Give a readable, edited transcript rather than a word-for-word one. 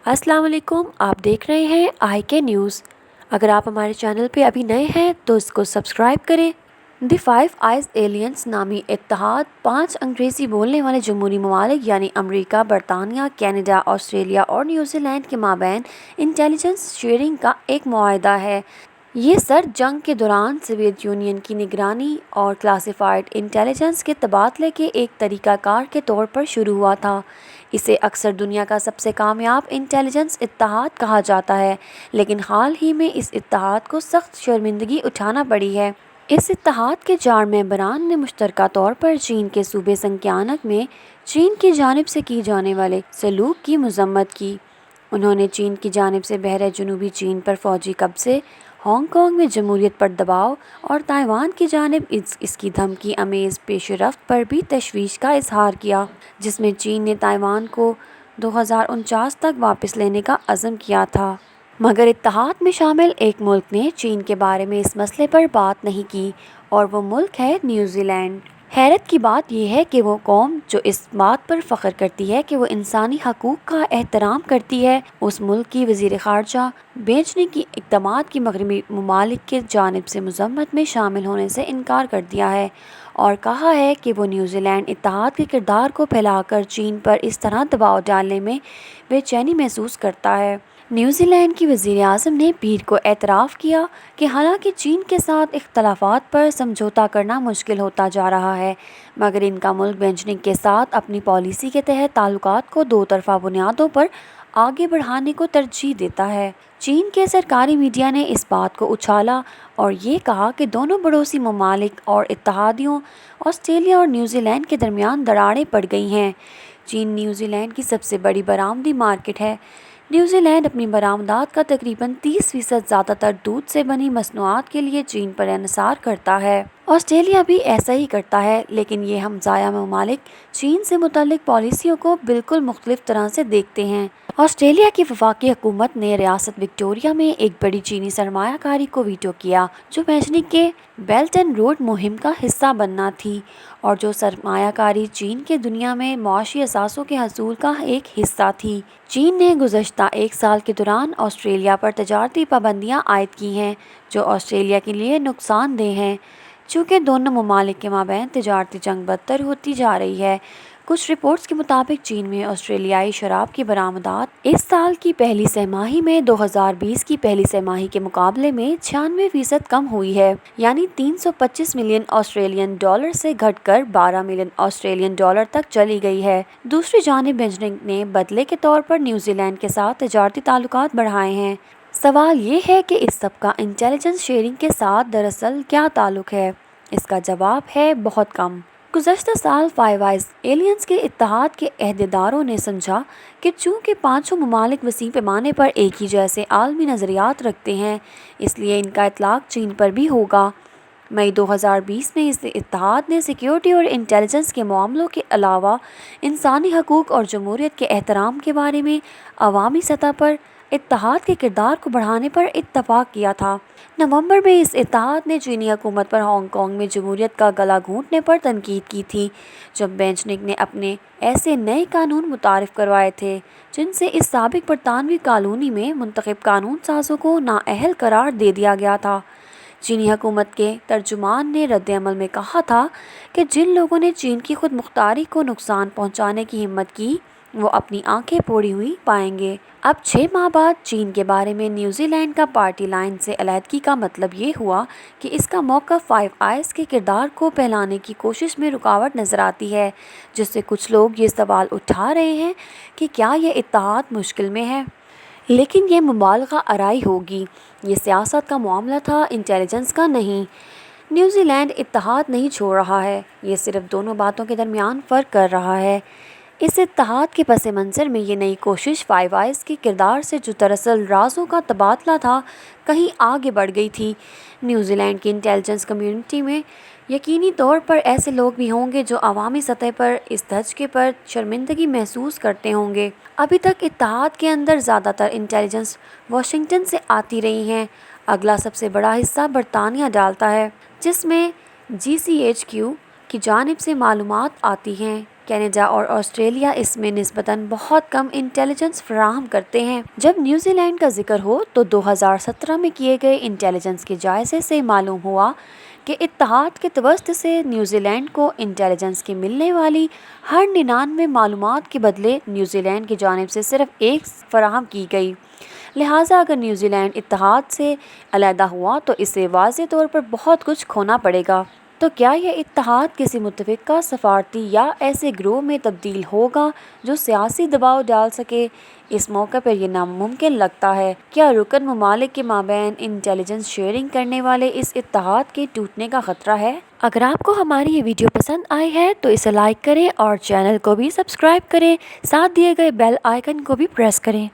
السلام علیکم، آپ دیکھ رہے ہیں آئی کے نیوز۔ اگر آپ ہمارے چینل پہ ابھی نئے ہیں تو اس کو سبسکرائب کریں۔ دی فائیو آئیز ایلینز نامی اتحاد 5 انگریزی بولنے والے جمہوری ممالک یعنی امریکہ، برطانیہ، کینیڈا، آسٹریلیا اور نیوزی لینڈ کے مابین انٹیلیجنس شیئرنگ کا ایک معاہدہ ہے۔ یہ سرد جنگ کے دوران سوویت یونین کی نگرانی اور کلاسیفائڈ انٹیلیجنس کے تبادلے کے ایک طریقہ کار کے طور پر شروع ہوا تھا۔ اسے اکثر دنیا کا سب سے کامیاب انٹیلیجنس اتحاد کہا جاتا ہے، لیکن حال ہی میں اس اتحاد کو سخت شرمندگی اٹھانا پڑی ہے۔ اس اتحاد کے 4 ممبران نے مشترکہ طور پر چین کے صوبے سنکیانگ میں چین کی جانب سے کی جانے والے سلوک کی مذمت کی۔ انہوں نے چین کی جانب سے بحیرہ جنوبی چین پر فوجی قبضے، ہانگ کانگ میں جمہوریت پر دباؤ اور تائیوان کی جانب اس کی دھمکی آمیز پیش رفت پر بھی تشویش کا اظہار کیا، جس میں چین نے تائیوان کو 2049 تک واپس لینے کا عزم کیا تھا۔ مگر اتحاد میں شامل ایک ملک نے چین کے بارے میں اس مسئلے پر بات نہیں کی، اور وہ ملک ہے نیوزی لینڈ۔ حیرت کی بات یہ ہے کہ وہ قوم جو اس بات پر فخر کرتی ہے کہ وہ انسانی حقوق کا احترام کرتی ہے، اس ملک کی وزیر خارجہ بیجنگ کی اقدامات کی مغربی ممالک کی جانب سے مذمت میں شامل ہونے سے انکار کر دیا ہے، اور کہا ہے کہ وہ نیوزی لینڈ اتحاد کے کردار کو پھیلا کر چین پر اس طرح دباؤ ڈالنے میں بے چینی محسوس کرتا ہے۔ نیوزی لینڈ کی وزیر اعظم نے پیر کو اعتراف کیا کہ حالانکہ چین کے ساتھ اختلافات پر سمجھوتہ کرنا مشکل ہوتا جا رہا ہے، مگر ان کا ملک بیجنگ کے ساتھ اپنی پالیسی کے تحت تعلقات کو 2 طرفہ بنیادوں پر آگے بڑھانے کو ترجیح دیتا ہے۔ چین کے سرکاری میڈیا نے اس بات کو اچھالا اور یہ کہا کہ دونوں پڑوسی ممالک اور اتحادیوں آسٹریلیا اور نیوزی لینڈ کے درمیان دراڑیں پڑ گئی ہیں۔ چین نیوزی لینڈ کی سب سے بڑی برآمدی مارکیٹ ہے۔ نیوزی لینڈ اپنی برآمدات کا تقریباً 30% زیادہ تر دودھ سے بنی مصنوعات کے لیے چین پر انحصار کرتا ہے۔ آسٹریلیا بھی ایسا ہی کرتا ہے، لیکن یہ ہمسایہ ممالک چین سے متعلق پالیسیوں کو بالکل مختلف طرح سے دیکھتے ہیں۔ آسٹریلیا کی وفاقی حکومت نے ریاست وکٹوریہ میں ایک بڑی چینی سرمایہ کاری کو ویٹو کیا جو بیجنگ کے بیلٹ اینڈ روڈ مہم کا حصہ بننا تھی، اور جو سرمایہ کاری چین کے دنیا میں معاشی اثاثوں کے حصول کا ایک حصہ تھی۔ چین نے گزشتہ 1 سال کے دوران آسٹریلیا پر تجارتی پابندیاں عائد کی ہیں جو آسٹریلیا کے لیے نقصان دہ ہیں، چونکہ دونوں ممالک کے مابین تجارتی جنگ بدتر ہوتی جا رہی ہے۔ کچھ رپورٹس کے مطابق چین میں آسٹریلیائی شراب کی برآمدات اس سال کی پہلی سہ ماہی میں 2020 کی پہلی سہ ماہی کے مقابلے میں 96% کم ہوئی ہے، یعنی 325 ملین آسٹریلین ڈالر سے گھٹ کر 12 ملین آسٹریلین ڈالر تک چلی گئی ہے۔ دوسری جانب بیجنگ نے بدلے کے طور پر نیوزی لینڈ کے ساتھ تجارتی تعلقات بڑھائے ہیں۔ سوال یہ ہے کہ اس سب کا انٹیلیجنس شیئرنگ کے ساتھ دراصل کیا تعلق ہے؟ اس کا جواب ہے بہت کم۔ گزشتہ سال فائیو آئیز ایلینز کے اتحاد کے عہدیداروں نے سمجھا کہ چونکہ 5 ممالک وسیع پیمانے پر ایک ہی جیسے عالمی نظریات رکھتے ہیں، اس لیے ان کا اطلاق چین پر بھی ہوگا۔ مئی 2020 میں اس اتحاد نے سیکیورٹی اور انٹیلیجنس کے معاملوں کے علاوہ انسانی حقوق اور جمہوریت کے احترام کے بارے میں عوامی سطح پر اتحاد کے کردار کو بڑھانے پر اتفاق کیا تھا۔ نومبر میں اس اتحاد نے چینی حکومت پر ہانگ کانگ میں جمہوریت کا گلا گھونٹنے پر تنقید کی تھی، جب بیجنگ نے اپنے ایسے نئے قانون متعارف کروائے تھے جن سے اس سابق برطانوی کالونی میں منتخب قانون سازوں کو نااہل قرار دے دیا گیا تھا۔ چینی حکومت کے ترجمان نے رد عمل میں کہا تھا کہ جن لوگوں نے چین کی خود مختاری کو نقصان پہنچانے کی ہمت کی، وہ اپنی آنکھیں پھوڑی ہوئی پائیں گے۔ اب 6 ماہ بعد چین کے بارے میں نیوزی لینڈ کا پارٹی لائن سے علیحدگی کا مطلب یہ ہوا کہ اس کا موقف فائیو آئیز کے کردار کو پھیلانے کی کوشش میں رکاوٹ نظر آتی ہے، جس سے کچھ لوگ یہ سوال اٹھا رہے ہیں کہ کیا یہ اتحاد مشکل میں ہے؟ لیکن یہ مبالغہ آرائی ہوگی۔ یہ سیاست کا معاملہ تھا، انٹیلیجنس کا نہیں۔ نیوزی لینڈ اتحاد نہیں چھوڑ رہا ہے، یہ صرف دونوں باتوں کے درمیان فرق کر رہا ہے۔ اس اتحاد کے پس منظر میں یہ نئی کوشش فائیو آئیز کے کردار سے جو دراصل رازوں کا تبادلہ تھا، کہیں آگے بڑھ گئی تھی۔ نیوزی لینڈ کی انٹیلیجنس کمیونٹی میں یقینی طور پر ایسے لوگ بھی ہوں گے جو عوامی سطح پر اس دھچکے پر شرمندگی محسوس کرتے ہوں گے۔ ابھی تک اتحاد کے اندر زیادہ تر انٹیلیجنس واشنگٹن سے آتی رہی ہیں۔ اگلا سب سے بڑا حصہ برطانیہ ڈالتا ہے، جس میں GCHQ کی جانب سے معلومات آتی ہیں۔ کینیڈا اور آسٹریلیا اس میں نسبتاً بہت کم انٹیلیجنس فراہم کرتے ہیں۔ جب نیوزی لینڈ کا ذکر ہو تو 2017 میں کیے گئے انٹیلیجنس کے جائزے سے معلوم ہوا کہ اتحاد کے توسط سے نیوزی لینڈ کو انٹیلیجنس کی ملنے والی ہر 99 معلومات کے بدلے نیوزی لینڈ کی جانب سے صرف ایک فراہم کی گئی۔ لہٰذا اگر نیوزی لینڈ اتحاد سے علیحدہ ہوا تو اسے واضح طور پر بہت کچھ کھونا پڑے گا۔ تو کیا یہ اتحاد کسی متفقہ سفارتی یا ایسے گروہ میں تبدیل ہوگا جو سیاسی دباؤ ڈال سکے؟ اس موقع پر یہ ناممکن لگتا ہے۔ کیا رکن ممالک کے مابین انٹیلیجنس شیئرنگ کرنے والے اس اتحاد کے ٹوٹنے کا خطرہ ہے؟ اگر آپ کو ہماری یہ ویڈیو پسند آئی ہے تو اسے لائک کریں اور چینل کو بھی سبسکرائب کریں، ساتھ دیے گئے بیل آئیکن کو بھی پریس کریں۔